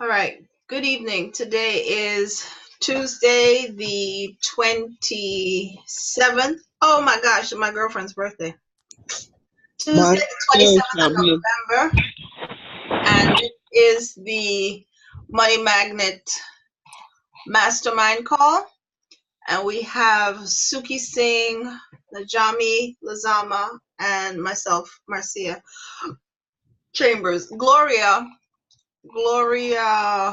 All right. Good evening. Today is Tuesday, the 27th. Oh my gosh, my girlfriend's birthday. Tuesday, My the 27th of family. November. And it is the Money Magnet Mastermind call. And we have Suky Singh, Najami Lazama, and myself, Marcia Chambers. Gloria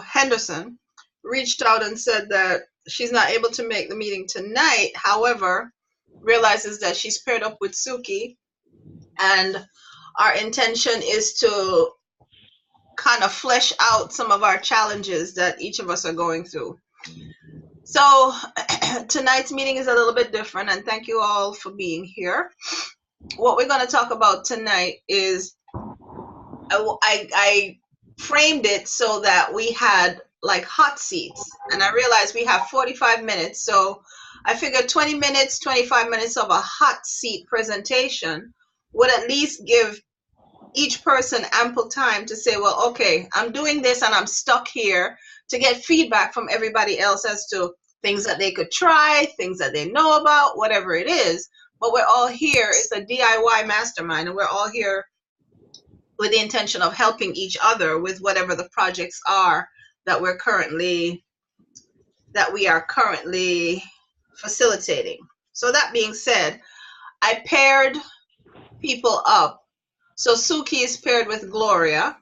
Henderson reached out and said that she's not able to make the meeting tonight. However, realizes that she's paired up with Suki, and our intention is to kind of flesh out some of our challenges that each of us are going through. So tonight's meeting is a little bit different, and thank you all for being here. What we're going to talk about tonight is I framed it so that we had like hot seats, and I realized we have 45 minutes, so I figured 20 minutes, 25 minutes of a hot seat presentation would at least give each person ample time to say, well, okay, I'm doing this and I'm stuck here, to get feedback from everybody else as to things that they could try, things that they know about, whatever it is. But we're all here. It's a DIY mastermind, and we're all here with the intention of helping each other with whatever the projects are that we are currently facilitating. So that being said, I paired people up. So Suki is paired with Gloria.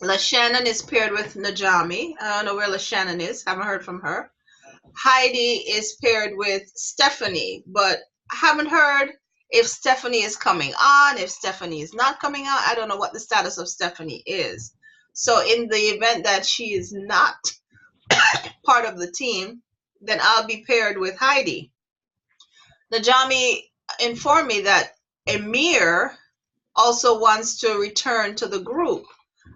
LaShannon is paired with Najami. I don't know where LaShannon is. Haven't heard from her. Heidi is paired with Stephanie, but I haven't heard if Stephanie is coming on, if Stephanie is not coming on. I don't know what the status of Stephanie is. So in the event that she is not part of the team, then I'll be paired with Heidi. Najami informed me that Emir also wants to return to the group.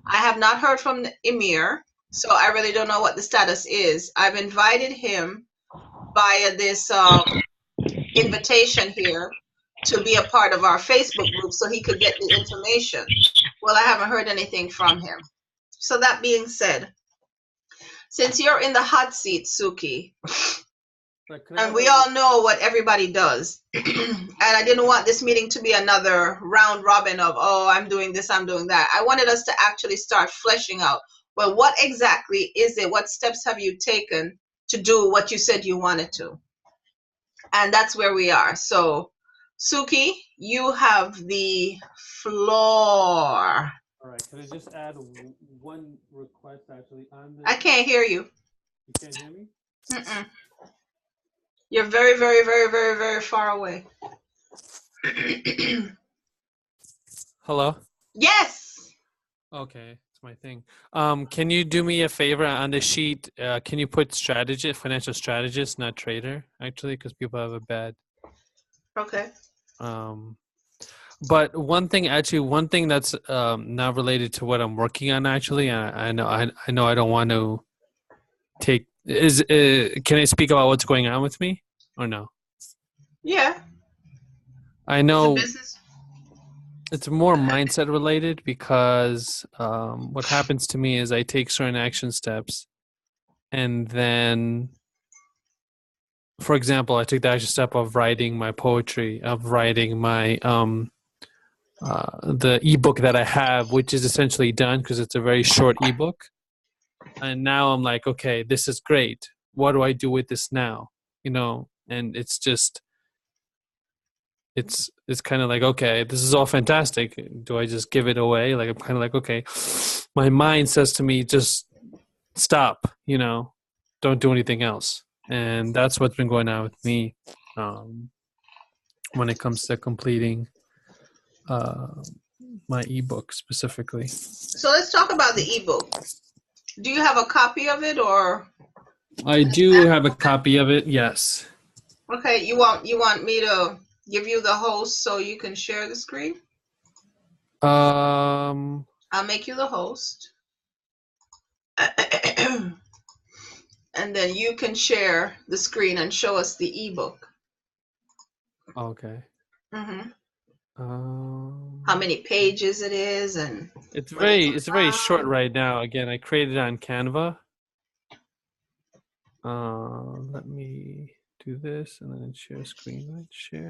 I have not heard from Emir, so I really don't know what the status is. I've invited him via this invitation here to be a part of our Facebook group so he could get the information. Well, I haven't heard anything from him. So that being said, since you're in the hot seat, Suki, and we all know what everybody does, and I didn't want this meeting to be another round robin of, oh, I'm doing this, I'm doing that. I wanted us to actually start fleshing out, well, what exactly is it? What steps have you taken to do what you said you wanted to? And that's where we are. So, Suki, you have the floor. All right, can I just add one request actually on this? I can't hear you. You can't hear me? Mm-mm. You're very, very, very, very, very far away. Hello? Yes. Okay, it's my thing. Can you do me a favor on the sheet? Can you put strategist, financial strategist, not trader, actually, because people have a bad. Okay. But one thing that's not related to what I'm working on actually. I know I don't want to take. Can I speak about what's going on with me or no? Yeah. I know. It's a business. It's more mindset related because what happens to me is I take certain action steps, and then, for example, I took the action step of writing my poetry, of writing my the ebook that I have, which is essentially done because it's a very short ebook. And now I'm like, okay, this is great. What do I do with this now? And it's just. It's kind of like, okay, this is all fantastic. Do I just give it away? Like, I'm kind of like, okay, my mind says to me, just stop, don't do anything else. And that's what's been going on with me when it comes to completing my ebook specifically. So let's talk about the ebook. Do you have a copy of it, or? I do have a copy of it, yes. Okay, you want me to give you the host so you can share the screen? I'll make you the host. And then you can share the screen and show us the ebook. Okay. Mm-hmm. how many pages it is and It's what it's very short about. right now. Again, I created it on Canva. Let me do this and then share screen. Right, share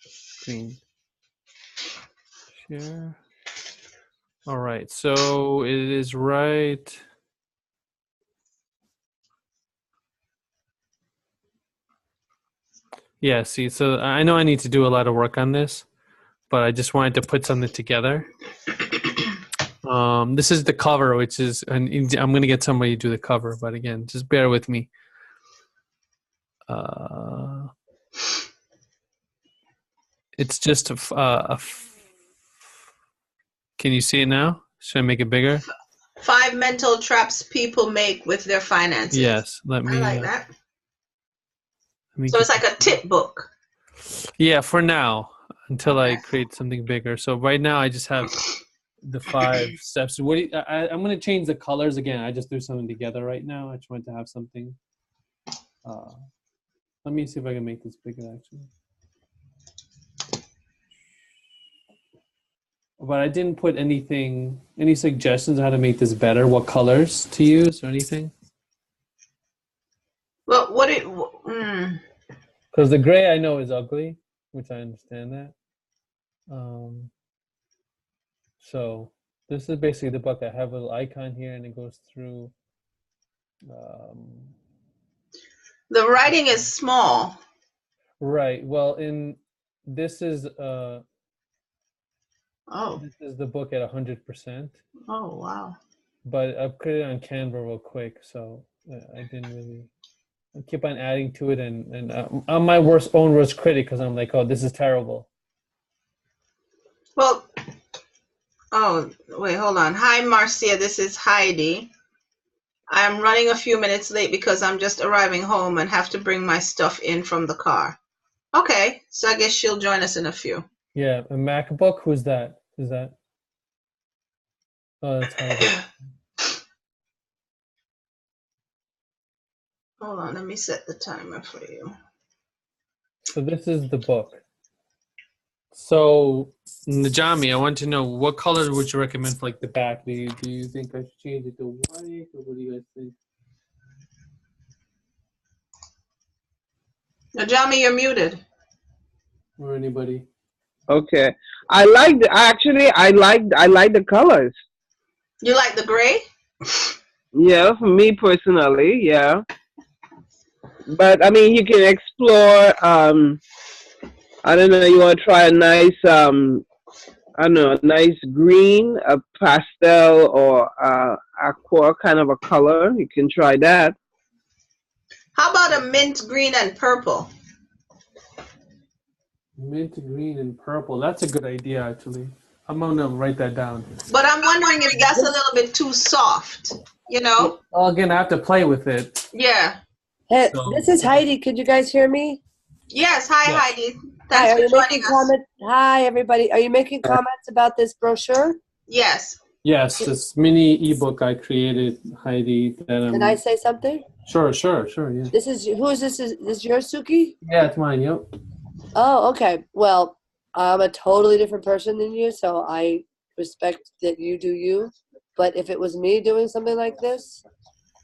screen. Share. All right, so it is right. Yeah, see, so I know I need to do a lot of work on this, but I just wanted to put something together. This is the cover, which is, and I'm going to get somebody to do the cover, but again, just bear with me. It's just can you see it now? Should I make it bigger? 5 mental traps people make with their finances. Yes, let me. I like that. Let me So it's like a tip book. Yeah, for now, until I create something bigger. So right now, I just have the 5 steps. What do you, I'm going to change the colors again. I just threw something together right now. I just want to have something. Let me see if I can make this bigger, actually. But I didn't put any suggestions on how to make this better, what colors to use or anything? Well, Because the gray I know is ugly, which I understand that. So this is basically the book. I have a little icon here and it goes through. The writing is small. Right. Well, this is this is the book at 100%. Oh wow! But I've created it on Canva real quick, so I didn't really. I keep on adding to it, and I'm my own worst critic because I'm like, oh, this is terrible. Well, oh wait, hold on. Hi, Marcia. This is Heidi. I'm running a few minutes late because I'm just arriving home and have to bring my stuff in from the car. Okay, so I guess she'll join us in a few. Yeah, a MacBook. Who's that? Is that? Oh, that's Heidi. Hold on, let me set the timer for you. So this is the book. So Najami, I want to know what color would you recommend for like the back? Do you think I should change it to white, or what do you guys think? Najami, you're muted. Or anybody? Okay, I like the colors. You like the gray? Yeah, for me personally, yeah. But I mean, you can explore. I don't know. You want to try a nice, I don't know, a nice green, a pastel, or aqua kind of a color. You can try that. How about a mint green and purple? Mint green and purple. That's a good idea, actually. I'm gonna write that down. But I'm wondering if that's a little bit too soft. You know? Well, again, I have to play with it. Yeah. Hey, this is Heidi. Could you guys hear me? Yes. Hi, Yes. Heidi. Hi, Thanks are you for making joining us. comments? Hi, everybody. Are you making comments about this brochure? Yes. Yes, this mini ebook I created, Heidi. Can I say something? Sure, yeah. This is who is this? Is this your Suky? Yeah, it's mine. Yep. Oh, okay. Well, I'm a totally different person than you, so I respect that you do you. But if it was me doing something like this,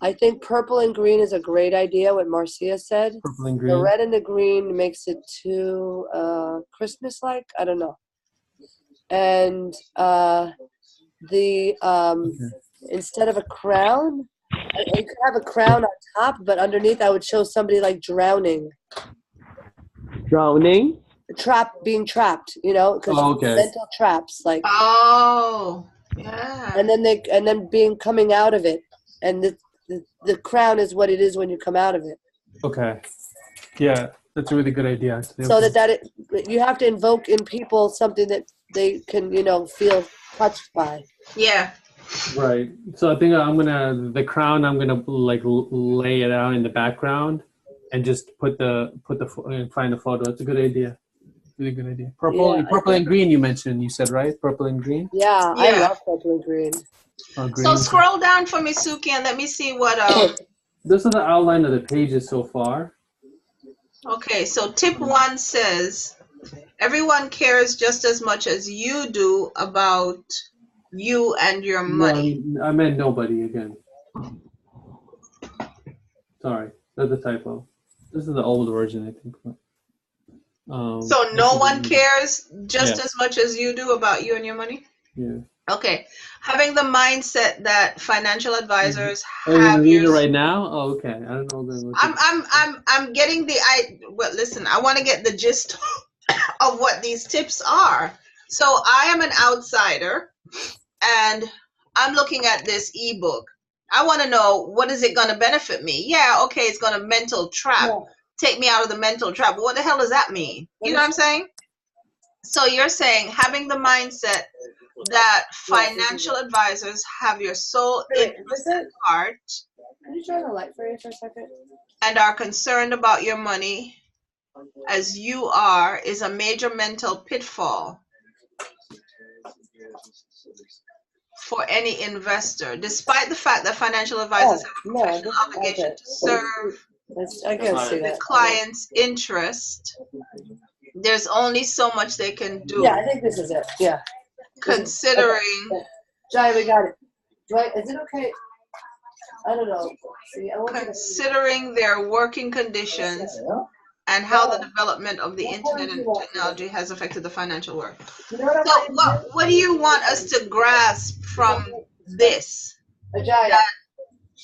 I think purple and green is a great idea, what Marcia said. Purple and green. The red and the green makes it too Christmas-like. I don't know. And instead of a crown, you could have a crown on top, but underneath I would show somebody like drowning. Drowning? Being trapped, you know, because mental traps, like. Oh, yeah. And then coming out of it, and the crown is what it is when you come out of it. Okay. Yeah, that's a really good idea. Actually. So you have to invoke in people something that they can, feel touched by. Yeah. Right. So I think the crown. I'm gonna like lay it out in the background, and just find the photo. It's a good idea. Really good idea. Purple and green. You mentioned. You said right. Purple and green. Yeah. I love purple and green. Green. So scroll down for me, Suky, and let me see what. This is the outline of the pages so far. Okay, so tip 1 says, Everyone cares just as much as you do about you and your money. No, I meant nobody again. Sorry, that's a typo. This is the old version, I think. So no one cares just Yeah. as much as you do about you and your money? Yeah. Okay. Having the mindset that financial advisors Are you gonna have read your it right now? Oh, okay. I don't know. I'm getting well, listen, I want to get the gist of what these tips are. So I am an outsider and I'm looking at this ebook. I want to know, what is it going to benefit me? Yeah, okay, it's going to mental trap. Take me out of the mental trap. But what the hell does that mean? You know what I'm saying? So you're saying having the mindset that financial advisors have your soul interest at heart. Can you turn the light for you for a second? And are concerned about your money as you are is a major mental pitfall for any investor, despite the fact that financial advisors have a professional obligation to serve the client's interest. There's only so much they can do. Yeah, I think this is it. Yeah. Considering. Okay. Jai, we got it. Is it okay? I don't know. See, considering their working conditions and how the development of the internet and technology has affected the financial world. So what do you want us to grasp from this? That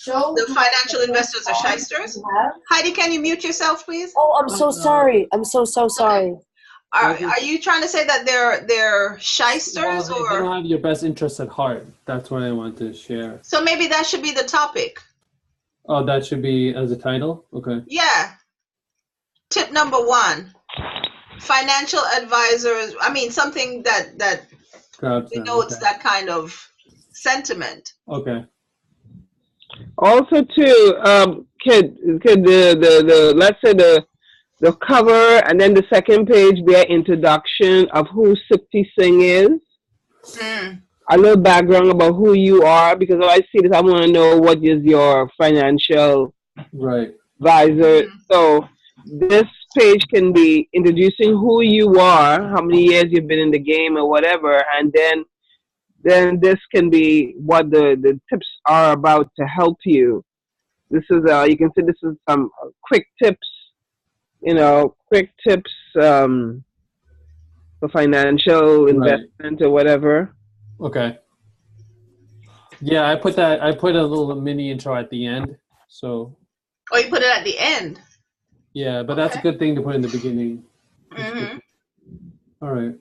the financial investors are shysters? Heidi, can you mute yourself, please? Oh, I'm so sorry. I'm so sorry. Okay. Are you trying to say that they're shysters, or they don't have your best interests at heart? That's what I want to share. So maybe that should be the topic. Oh, that should be as a title? Okay. Yeah. Tip number 1. Financial advisors, something that denotes that kind of sentiment. Okay. Also, too, could the let's say the cover and then the second page be an introduction of who Suky Singh is? A little background about who you are, because if I see this, I want to know what is your financial advisor. So this page can be introducing who you are, how many years you've been in the game or whatever, and then this can be what the tips are about to help you. This is you can see this is some quick tips, quick tips for financial investment or whatever. Okay. Yeah, I put a little mini intro at the end. So. Oh, you put it at the end. Yeah, but that's a good thing to put in the beginning. All right.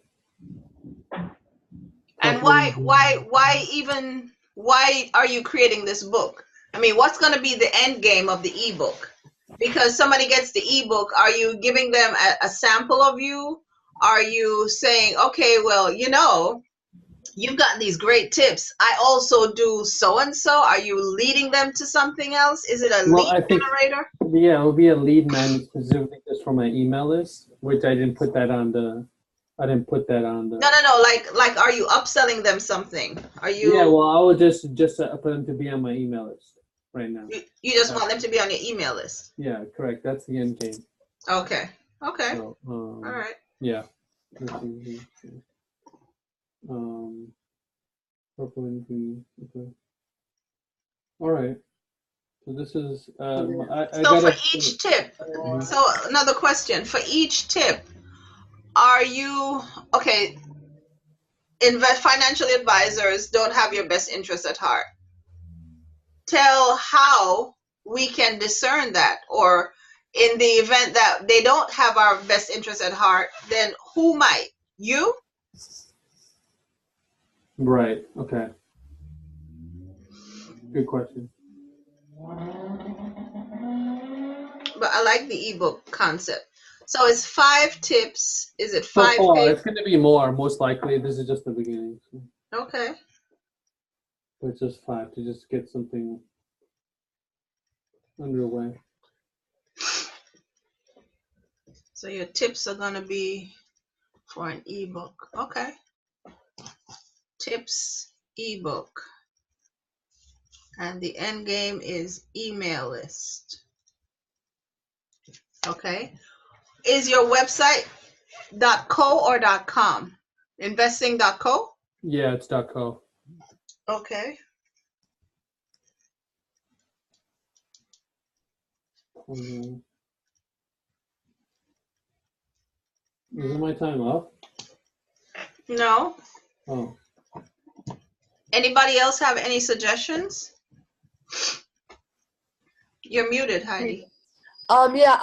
And why are you creating this book? What's going to be the end game of the ebook? Because somebody gets the ebook, are you giving them a sample of you? Are you saying, okay, well, you've got these great tips. I also do so and so. Are you leading them to something else? Is it a lead generator? Yeah, it will be a lead magnet specifically just for my email list, which I didn't put that on the. No. Like, are you upselling them something? Are you? Yeah, well, I would just put them to be on my email list right now. You just want them to be on your email list. Yeah, correct. That's the end game. Okay. So, all right. Yeah. Purple and green. Okay. All right. So this is. For each tip. So another question. For each tip, are you okay? Financial advisors don't have your best interest at heart. Tell how we can discern that, or in the event that they don't have our best interest at heart, then who might? You? Right. Okay. Good question. But I like the ebook concept. So it's 5 tips. Is it 5 pages? It's going to be more, most likely. This is just the beginning. So. Okay. But it's just 5 to just get something underway. So your tips are going to be for an ebook. Okay. Tips ebook. And the end game is email list. Okay. Is your website .co or .com? Investing.co? Yeah, it's .co. Okay. Isn't my time up? No. Oh. Anybody else have any suggestions? You're muted, Heidi. Yeah,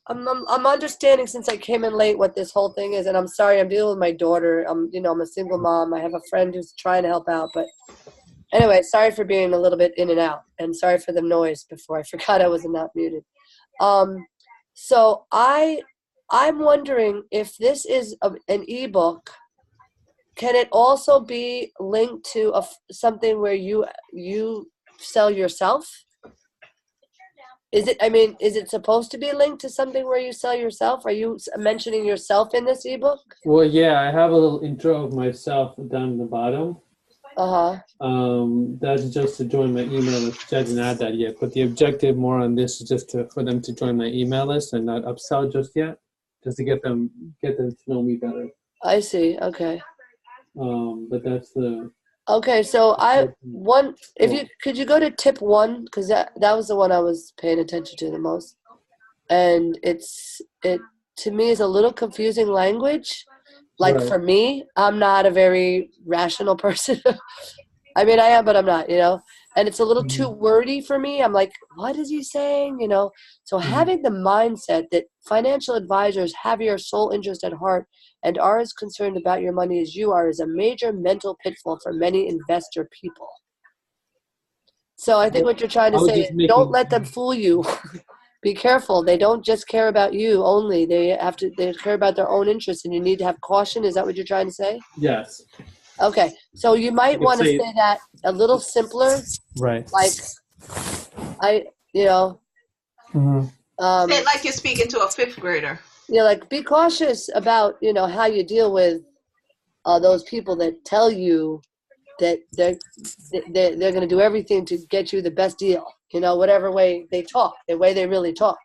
I'm understanding since I came in late what this whole thing is, and I'm sorry, I'm dealing with my daughter. I'm a single mom. I have a friend who's trying to help out, but anyway, sorry for being a little bit in and out, and sorry for the noise before. I forgot I was not muted. So I'm wondering if this is an ebook. Can it also be linked to something where you sell yourself? Is it supposed to be linked to something where you sell yourself? Are you mentioning yourself in this ebook? Well, yeah, I have a little intro of myself down in the bottom. That's just to join my email list. I didn't add that yet, but the objective more on this is just for them to join my email list and not upsell just yet, just to get them to know me better. I see. Okay. But that's the. Okay, so could you go to tip 1, because that was the one I was paying attention to the most, and it to me is a little confusing language. Like Right. for me, I'm not a very rational person. I mean, I am, but I'm not, and it's a little too wordy for me. I'm like, what is he saying? So having the mindset that financial advisors have your sole interest at heart and are as concerned about your money as you are is a major mental pitfall for many investor people. So I think what you're trying to say is don't let them fool you. Be careful. They don't just care about you only. They care about their own interests, and you need to have caution. Is that what you're trying to say? Yes. Okay, so you might want to say that a little simpler. Right. Like, say it like you're speaking to a 5th grader. Like be cautious about, how you deal with those people that tell you that they're going to do everything to get you the best deal, whatever way they talk, the way they really talk.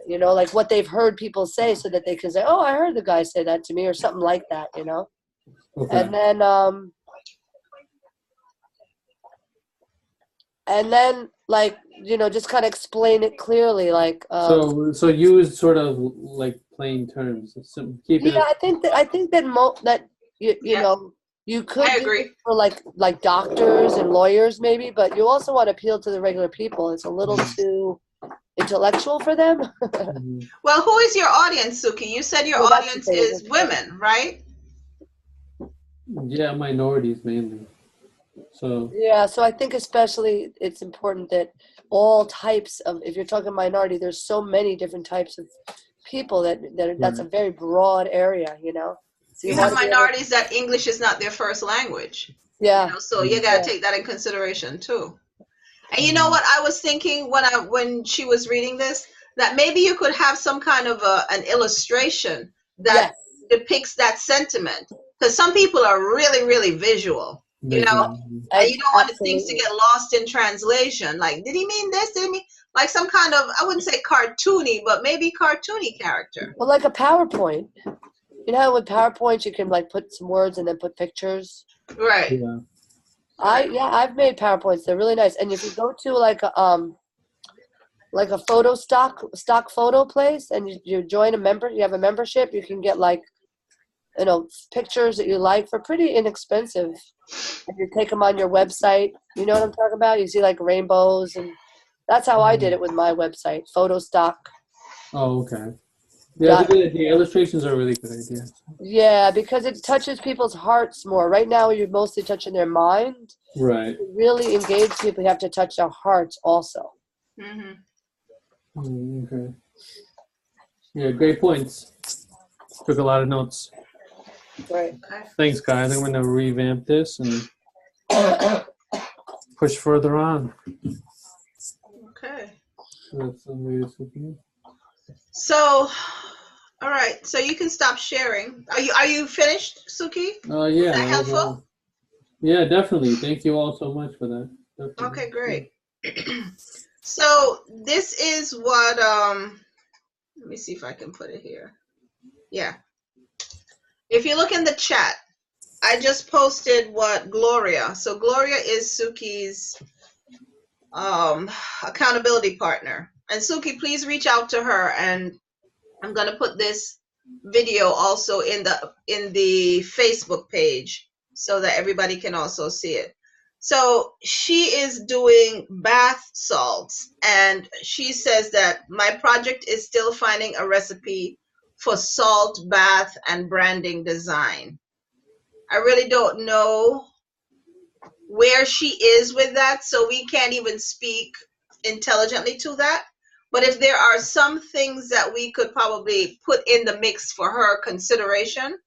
Like what they've heard people say so that they can say, oh, I heard the guy say that to me or something like that, Okay. And then like, just kind of explain it clearly. Like, so use sort of like plain terms. I think that you could I do agree. it for like doctors and lawyers maybe, but you also want to appeal to the regular people. It's a little too intellectual for them. Well, who is your audience, Suky? You said your audience is women, right? Yeah, minorities mainly. So I think especially it's important that all types of, if you're talking minority, there's so many different types of people that's a very broad area, So you have minorities that English is not their first language. Yeah. So you got to take that in consideration too. And you know what I was thinking when she was reading this, that maybe you could have some kind of an illustration that depicts that sentiment, because some people are really, really visual, and you don't want things to get lost in translation. Like, did he mean this? Did he mean like some kind of, I wouldn't say cartoony, but maybe cartoony character? Well, like a PowerPoint. You know how with PowerPoint you can like put some words and then put pictures? Right. Yeah. I've made PowerPoints. They're really nice. And if you go to like a photo stock photo place and you join you have a membership, you can get like, pictures that you like for pretty inexpensive. And you take them on your website. You know what I'm talking about? You see like rainbows, and that's how I did it with my website, photo stock. Oh, okay. Yeah, the illustrations are a really good idea. Yeah, because it touches people's hearts more. Right now, you're mostly touching their mind. Right. To really engage people, you have to touch their hearts also. Okay. Yeah, great points. Took a lot of notes. Right. Thanks, guys. I think I'm going to revamp this and push further on. Okay. So, so, all right. So you can stop sharing. Are you finished, Suky? Yeah. Is that helpful? Yeah, definitely. Thank you all so much for that. Definitely. Okay, great. So this is what Let me see if I can put it here. Yeah. If you look in the chat, I just posted what Gloria. So Gloria is Suki's accountability partner. And Suki, please reach out to her, and I'm going to put this video also in the Facebook page so that everybody can also see it. So she is doing bath salts, and she says that my project is still finding a recipe for salt bath and branding design. I really don't know where she is with that, so we can't even speak intelligently to that. But if there are some things that we could probably put in the mix for her consideration,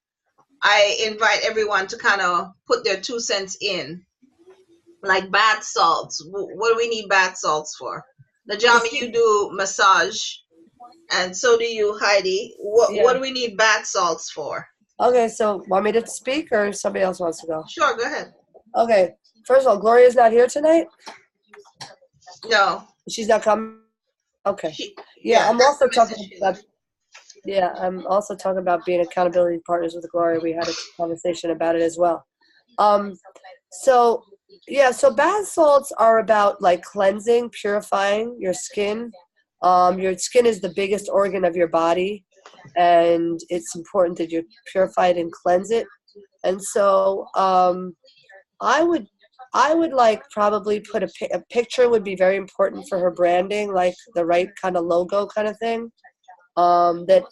I invite everyone to kind of put their 2 cents in, like bath salts. What do we need bath salts for? Najami, you do massage, and so do you, Heidi. What do we need bath salts for? Okay, so want me to speak or somebody else wants to go? Sure, go ahead. Okay, first of all, Gloria's not here tonight? No. She's not coming? Okay. Yeah, I'm also talking about I'm also talking about being accountability partners with Gloria. We had a conversation about it as well. So bath salts are about like cleansing, purifying your skin. Your skin is the biggest organ of your body, and it's important that you purify it and cleanse it. And so I would like probably put a picture would be very important for her branding, like the right kind of logo kind of thing. That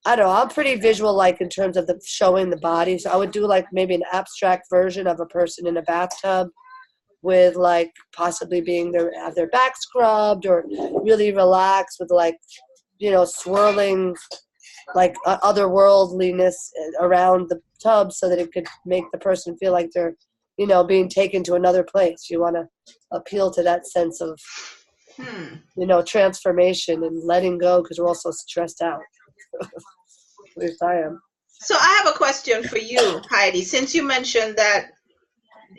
I don't know, I'm pretty visual, like in terms of the showing the body. So I would do like maybe an abstract version of a person in a bathtub with like possibly have their back scrubbed or really relaxed with like, swirling like otherworldliness around the tub so that it could make the person feel like they're, being taken to another place. You want to appeal to that sense of, transformation and letting go because we're all so stressed out. At least I am. So I have a question for you, Heidi. Since you mentioned that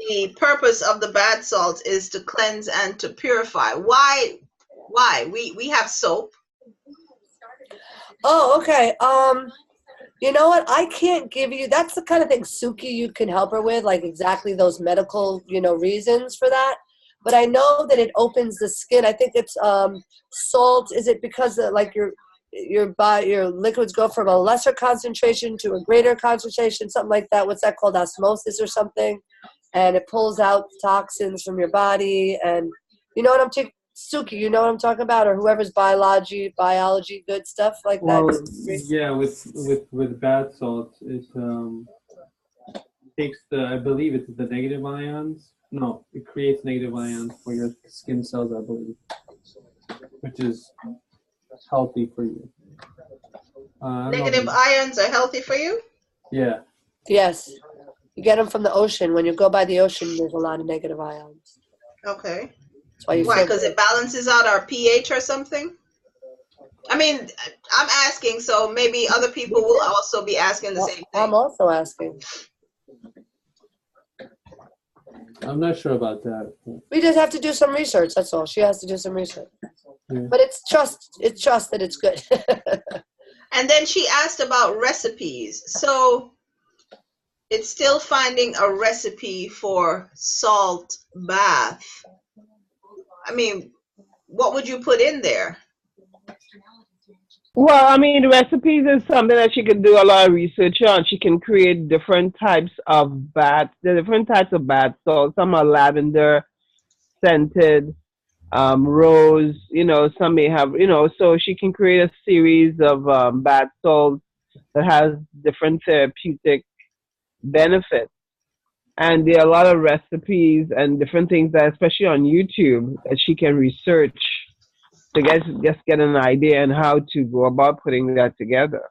the purpose of the bath salts is to cleanse and to purify, why? We have soap. Oh, okay. You know what? I can't give you. That's the kind of thing, Suky, you can help her with, like exactly those medical, reasons for that. But I know that it opens the skin. I think it's salt. Is it because like your liquids go from a lesser concentration to a greater concentration, something like that? What's that called? Osmosis or something? And it pulls out toxins from your body. And you know what I'm talking, Suky, you know what I'm talking about, or whoever's biology, good stuff like that. Yeah, with bath salts, it takes I believe it's the negative ions. No, it creates negative ions for your skin cells, I believe, which is healthy for you. Negative ions are healthy for you? Yeah. Yes. You get them from the ocean. When you go by the ocean, there's a lot of negative ions. Okay. Why? Because it balances out our pH or something? I mean, I'm asking, so maybe other people will also be asking the same thing. I'm also asking. I'm not sure about that. We just have to do some research. That's all. She has to do some research. Yeah. But it's just that it's good. And then she asked about recipes. So it's still finding a recipe for salt bath. I mean, what would you put in there? Well, I mean, recipes is something that she can do a lot of research on. She can create different types of baths. There are different types of bath salts. Some are lavender scented, rose, some may have, so she can create a series of bath salts that has different therapeutic benefits. And there are a lot of recipes and different things that, especially on YouTube, that she can research to just get an idea on how to go about putting that together,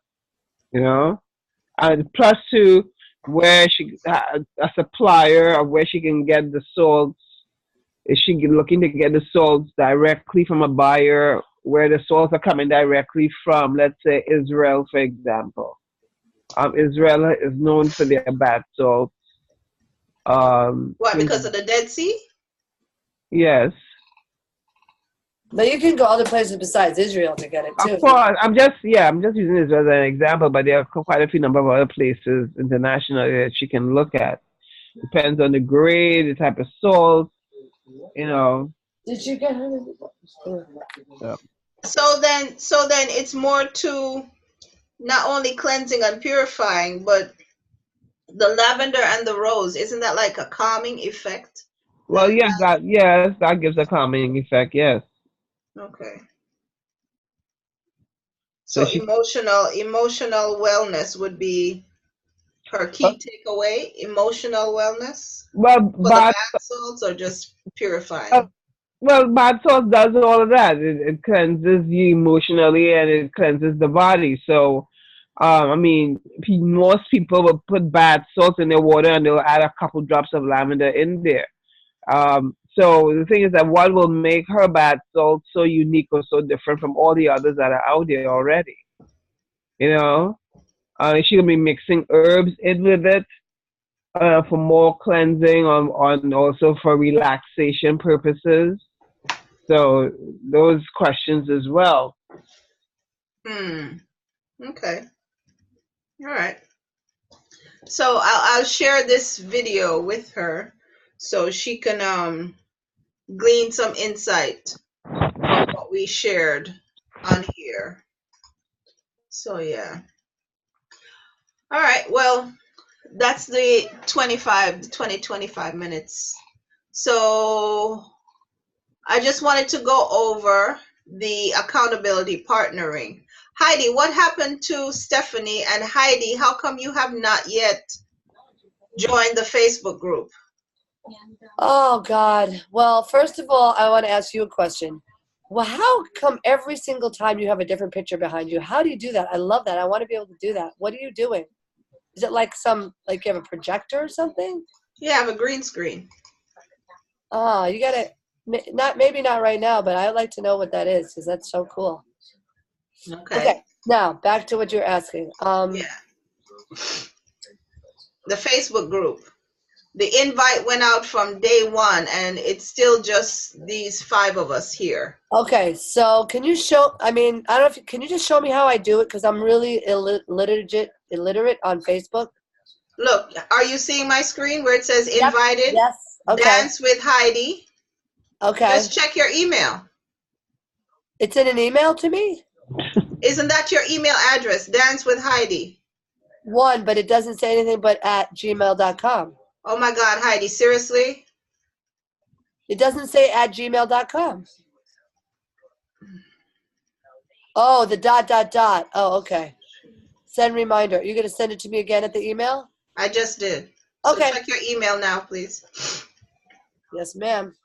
And plus to where she a supplier of where she can get the salts. Is she looking to get the salts directly from a buyer where the salts are coming directly from, let's say, Israel, for example? Israel is known for their bath salts. Why? Because of the Dead Sea? Yes. But you can go other places besides Israel to get it too. Of course, I'm just using this as an example, but there are quite a few number of other places internationally that she can look at. Depends on the grade, the type of salt, you know. Did you get her? Yeah. So then it's more to not only cleansing and purifying, but the lavender and the rose, isn't that like a calming effect? Well, yes, that gives a calming effect. Yes. Okay. So So emotional wellness would be her key takeaway. Emotional wellness well, for the bath, bath salts or just purifying. bath salt does all of that. It cleanses you emotionally and it cleanses the body. So, I mean, most people will put bath salts in their water and they'll add a couple drops of lavender in there. So the thing is that what will make her bath salt so unique or so different from all the others that are out there already? You know, she'll be mixing herbs in with it for more cleansing, on also for relaxation purposes. So those questions as well. Okay. All right. So I'll share this video with her so she can glean some insight from what we shared on here. So yeah. All right. Well, that's the 25 minutes. So I just wanted to go over the accountability partnering. Heidi, what happened to Stephanie? And Heidi, how come you have not yet joined the Facebook group? Oh God. Well, first of all, I want to ask you a question. Well, how come every single time you have a different picture behind you? How do you do that? I love that. I want to be able to do that. What are you doing? Is it like you have a projector or something? Yeah, I have a green screen. Oh, you got to, maybe not right now, but I'd like to know what that is because that's so cool. Okay. Now, back to what you're asking. Yeah. The Facebook group. The invite went out from day one, and it's still just these 5 of us here. Okay, so can you I don't know can you just show me how I do it? Because I'm really illiterate on Facebook. Look, are you seeing my screen where it says invited? Yes. Okay. Dance with Heidi. Okay. Just check your email. It's in an email to me? Isn't that your email address? Dance with Heidi. One, but it doesn't say anything but @gmail.com. Oh my God, Heidi, seriously? It doesn't say @gmail.com. Oh, the ... Oh, okay. Send reminder. You're going to send it to me again at the email? I just did. Okay. So check your email now, please. Yes, ma'am.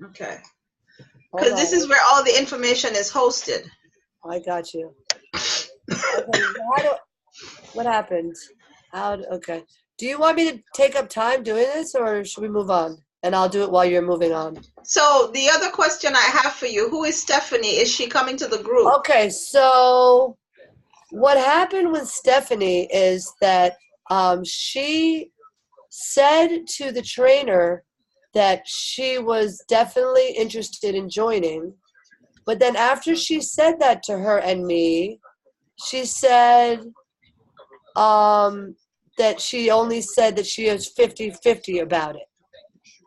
Okay. Because this is where all the information is hosted. I got you. Okay. What happened? Okay. Do you want me to take up time doing this, or should we move on? And I'll do it while you're moving on. So the other question I have for you, who is Stephanie? Is she coming to the group? Okay, so what happened with Stephanie is that she said to the trainer that she was definitely interested in joining. But then after she said that to her and me, she said that she only said that she was 50-50 about it.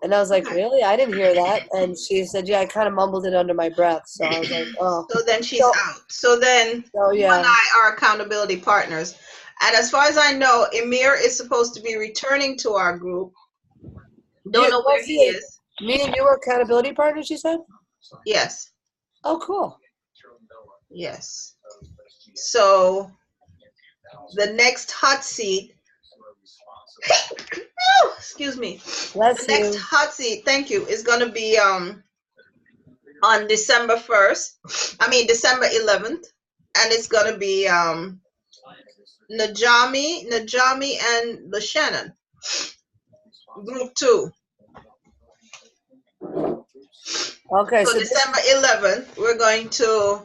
And I was like, really? I didn't hear that. And she said, yeah, I kind of mumbled it under my breath. So I was like, oh. So then she's out. So then you and I are accountability partners. And as far as I know, Emir is supposed to be returning to our group. Don't know where he is. Me and you are accountability partners, you said? Yes. Oh, cool. Yes. So the next hot seat. Excuse me. Bless the next hot seat, thank you, is going to be on December 1st. I mean December 11th, and it's going to be Najami and the Shannon group 2. Okay, so December 11th, we're going to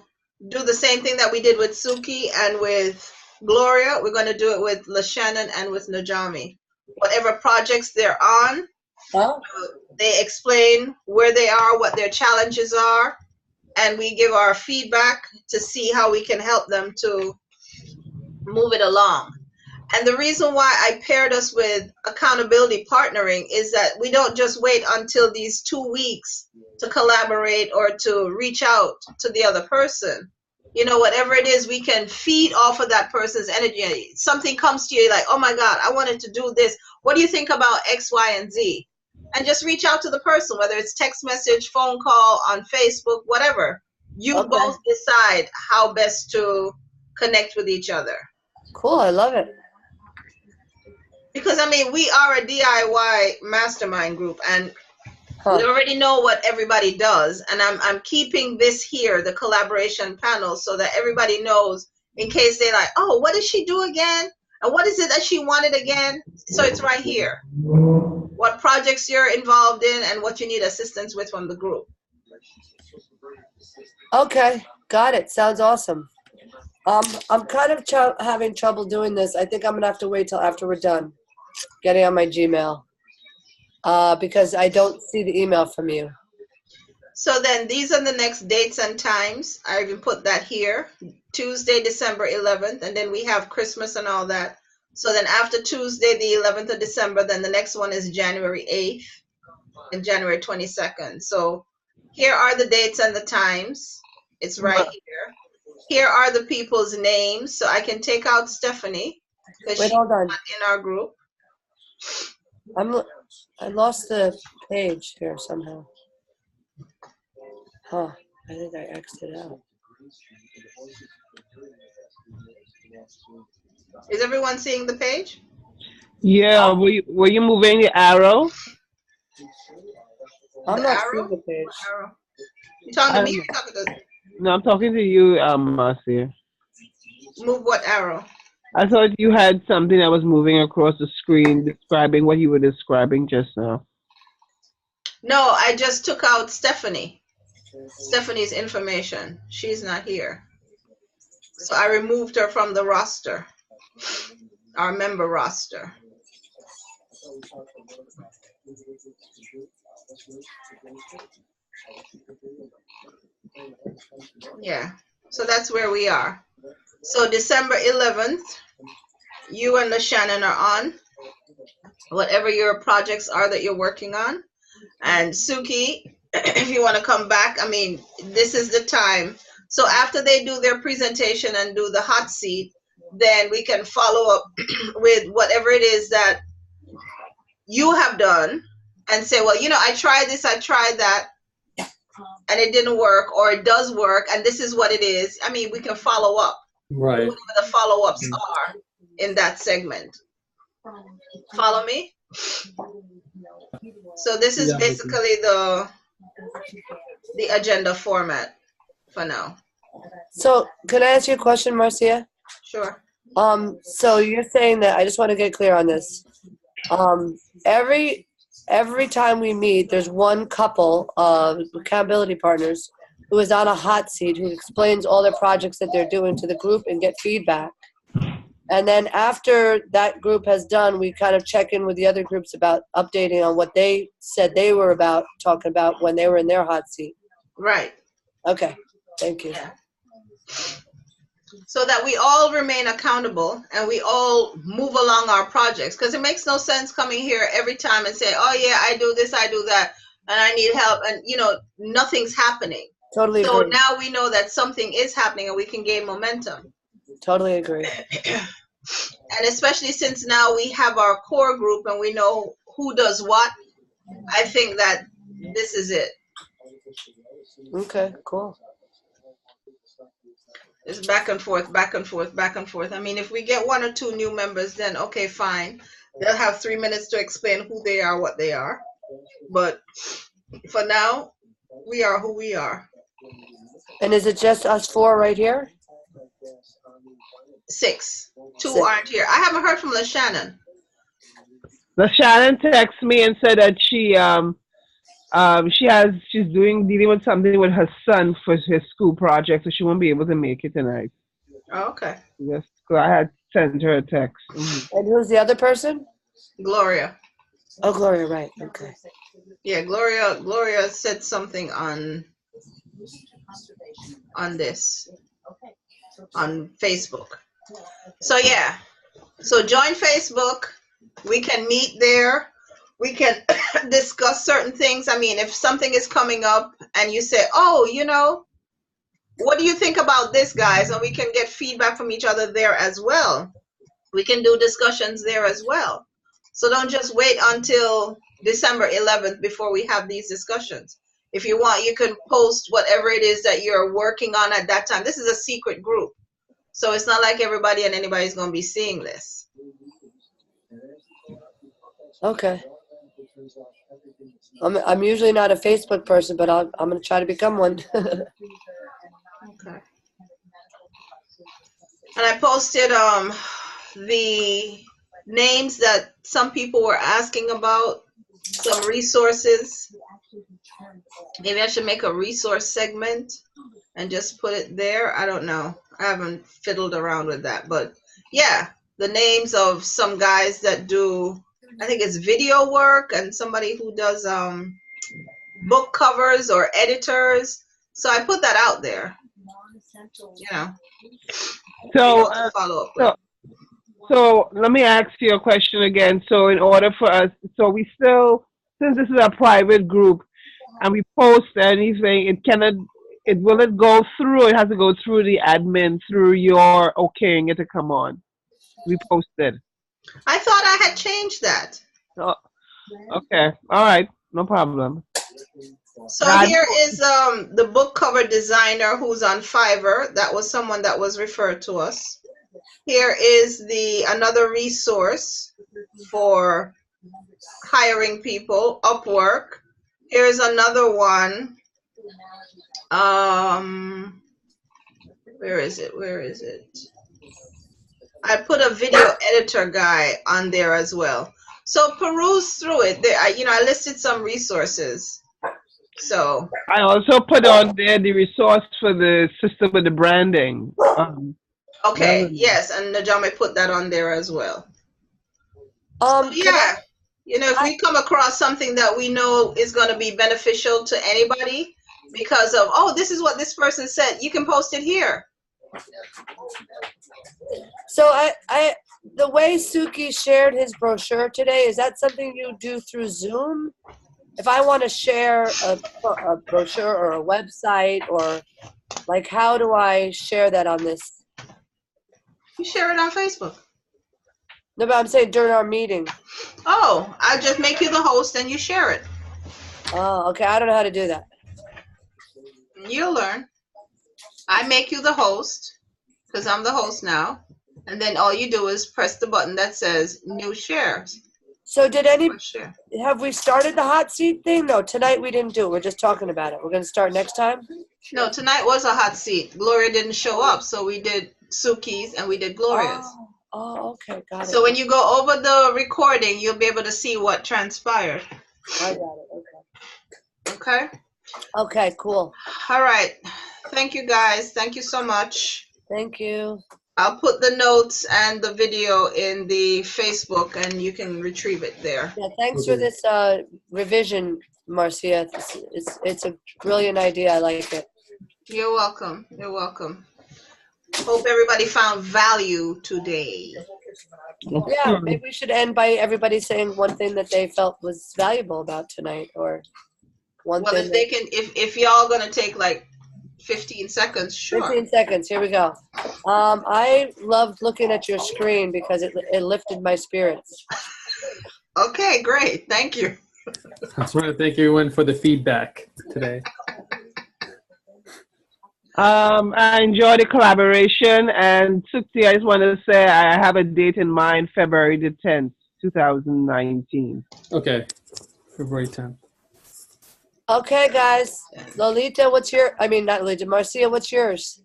do the same thing that we did with Suky and with Gloria. We're going to do it with LaShannon and with Najami. Whatever projects they're on, they explain where they are, what their challenges are, and we give our feedback to see how we can help them to move it along. And the reason why I paired us with accountability partnering is that we don't just wait until these 2 weeks to collaborate or to reach out to the other person. You know, whatever it is, we can feed off of that person's energy. Something comes to you like, oh my God, I wanted to do this. What do you think about X, Y, and Z? And just reach out to the person, whether it's text message, phone call, on Facebook, whatever. You both decide how best to connect with each other. Cool, I love it. Because I mean, we are a DIY mastermind group, and we already know what everybody does. And I'm keeping this here, the collaboration panel, so that everybody knows in case they're like, oh, what did she do again? And what is it that she wanted again? So it's right here. What projects you're involved in and what you need assistance with from the group. Okay, got it. Sounds awesome. I'm kind of having trouble doing this. I think I'm gonna have to wait till after we're done getting on my Gmail because I don't see the email from you. So then these are the next dates and times. I even put that here. Tuesday, December 11th, and then we have Christmas and all that. So then after Tuesday, the 11th of December, then the next one is January 8th and January 22nd. So here are the dates and the times. It's right here. Here are the people's names. So I can take out Stephanie because she's not in our group. I lost the page here somehow. Huh. I think I exited out. Is everyone seeing the page? Yeah. Were you moving the arrow? I'm not seeing the page. You talking to me or talking to? No, I'm talking to you, Marcia. Move what arrow? I thought you had something that was moving across the screen describing what you were describing just now. No, I just took out Stephanie. Stephanie's information. She's not here. So I removed her from the roster, our member roster. Yeah, so that's where we are. So December 11th, you and LaShannon are on, whatever your projects are that you're working on. And Suky, if you want to come back, I mean, this is the time. So after they do their presentation and do the hot seat, then we can follow up with whatever it is that you have done and say, well, you know, I tried this, I tried that, and it didn't work, or it does work, and this is what it is. I mean, we can follow up. Right. Whatever the follow-ups are in that segment. Follow me? So this is basically the agenda format for now. So can I ask you a question, Marcia? Sure. So you're saying that, I just want to get clear on this. Every time we meet, there's one couple of accountability partners who is on a hot seat, who explains all their projects that they're doing to the group and get feedback. And then after that group has done, we kind of check in with the other groups about updating on what they said they were about talking about when they were in their hot seat. Right. Okay. Thank you. Yeah. So that we all remain accountable and we all move along our projects, because it makes no sense coming here every time and say, oh yeah, I do this, I do that, and I need help, and you know, nothing's happening. Totally so agree. Now we know that something is happening and we can gain momentum. Totally agree. And especially since now we have our core group and we know who does what, I think that this is it. Okay, cool. It's back and forth, back and forth, back and forth. I mean, if we get 1 or 2 new members, then okay, fine. They'll have 3 minutes to explain who they are, what they are. But for now, we are who we are. And is it just us 4 right here? 6. 2 aren't here. I haven't heard from LaShannon. LaShannon texted me and said that she's dealing with something with her son for his school project, so she won't be able to make it tonight. Oh, okay. Yes, so I had sent her a text. Mm-hmm. And who's the other person? Gloria. Oh, Gloria, right. Okay. Yeah, Gloria said something on on this, on Facebook. So yeah, so join Facebook. We can meet there. We can discuss certain things. I mean, if something is coming up and you say, oh, you know, what do you think about this, guys? And we can get feedback from each other there as well. We can do discussions there as well. So don't just wait until December 11th before we have these discussions. If you want, you can post whatever it is that you're working on at that time. This is a secret group. So it's not like everybody and anybody's going to be seeing this. Okay. I'm usually not a Facebook person, but I'm going to try to become one. Okay. And I posted the names that some people were asking about, some resources. Maybe I should make a resource segment and just put it there. I don't know. I haven't fiddled around with that, but yeah, the names of some guys that do, I think it's video work, and somebody who does book covers or editors. So I put that out there. You know. So, Follow up with. so let me ask you a question again. So in order for us, so we still, since this is a private group and we post anything, it cannot, will it go through, it has to go through the admin, through your okaying it to come on. We posted. I thought I had changed that. Oh, okay. All right. No problem. So here is the book cover designer who's on Fiverr. That was someone that was referred to us. Here is another resource for hiring people, Upwork. Here's another one. Where is it? Where is it? I put a video editor guy on there as well. So peruse through it. There, I listed some resources. So I also put on there the resource for the system with the branding. Okay, yes, and Najami put that on there as well. So, yeah, if we come across something that we know is going to be beneficial to anybody because of, oh, this is what this person said, you can post it here. So I the way Suky shared his brochure today, is that something you do through Zoom? If I want to share a brochure or a website, or like, how do I share that on this? You share it on Facebook. No, but I'm saying during our meeting. Oh, I'll just make you the host and you share it. Oh, okay. I don't know how to do that. You'll learn. I make you the host because I'm the host now. And then all you do is press the button that says new shares. So have we started the hot seat thing? No, tonight we didn't do it. We're just talking about it. We're going to start next time? No, tonight was a hot seat. Gloria didn't show up, so we did Suky's and we did Gloria's. Oh, okay, got it. So when you go over the recording, you'll be able to see what transpired. I got it, okay. Okay? Okay, cool. All right. Thank you, guys. Thank you so much. Thank you. I'll put the notes and the video in the Facebook, and you can retrieve it there. Yeah, thanks for this revision, Marcia. It's a brilliant idea. I like it. You're welcome. You're welcome. Hope everybody found value today. Yeah, maybe we should end by everybody saying one thing that they felt was valuable about tonight, or one thing. Well, if they can, if y'all gonna take like 15 seconds, sure. 15 seconds. Here we go. I loved looking at your screen because it lifted my spirits. Okay, great. Thank you. I just want to thank everyone for the feedback today. I enjoy the collaboration, and Suky, I just want to say I have a date in mind, February the 10th, 2019. Okay, February 10th. Okay, guys. Lolita, not Lolita, Marcia, what's yours?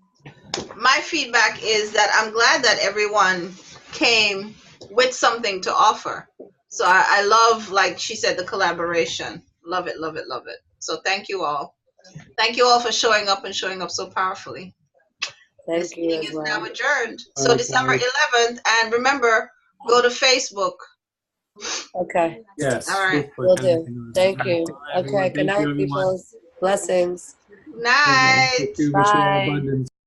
My feedback is that I'm glad that everyone came with something to offer. So I love, like she said, the collaboration. Love it, love it, love it. So thank you all. Thank you all for showing up and showing up so powerfully. Thank you. This meeting is now adjourned. So December 11th, and remember, go to Facebook. Okay. Yes. All right. Will do. Thank you. Okay. Good night, people. Blessings. Night. Wish you all Bye. abundance.